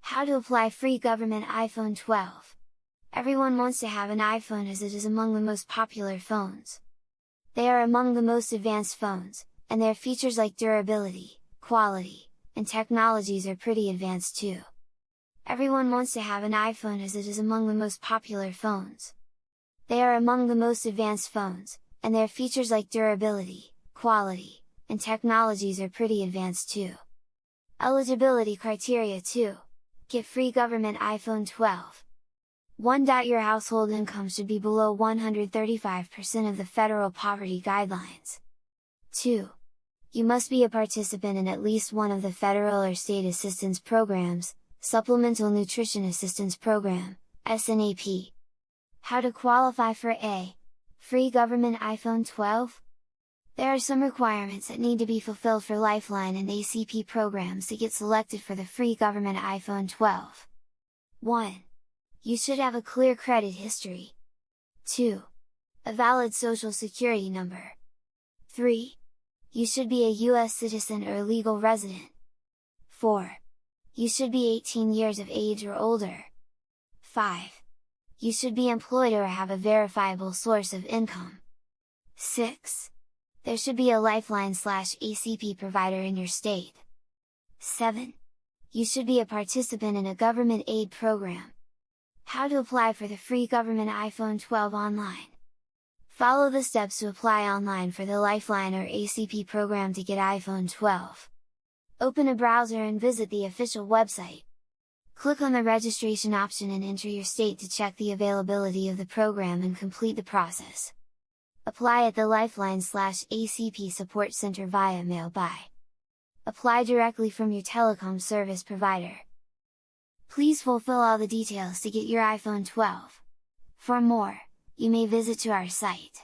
How to apply free government iPhone 12. Everyone wants to have an iPhone as it is among the most popular phones. They are among the most advanced phones, and their features like durability, quality, and technologies are pretty advanced too. Everyone wants to have an iPhone as it is among the most popular phones. They are among the most advanced phones, and their features like durability, quality, and technologies are pretty advanced too. Eligibility criteria 2. Get free government iPhone 12. 1. Your household income should be below 135% of the federal poverty guidelines. 2. You must be a participant in at least one of the federal or state assistance programs, Supplemental Nutrition Assistance Program, SNAP. How to qualify for a free government iPhone 12? There are some requirements that need to be fulfilled for Lifeline and ACP programs to get selected for the free government iPhone 12. 1. You should have a clear credit history. 2. A valid social security number. 3. You should be a US citizen or legal resident. 4. You should be 18 years of age or older. 5. You should be employed or have a verifiable source of income. 6. There should be a Lifeline/ACP provider in your state. 7. You should be a participant in a government aid program. How to apply for the free government iPhone 12 online. Follow the steps to apply online for the Lifeline or ACP program to get iPhone 12. Open a browser and visit the official website. Click on the registration option and enter your state to check the availability of the program and complete the process. Apply at the Lifeline/ACP Support Center via mail by. Apply directly from your telecom service provider. Please fulfill all the details to get your iPhone 12. For more, you may visit to our site.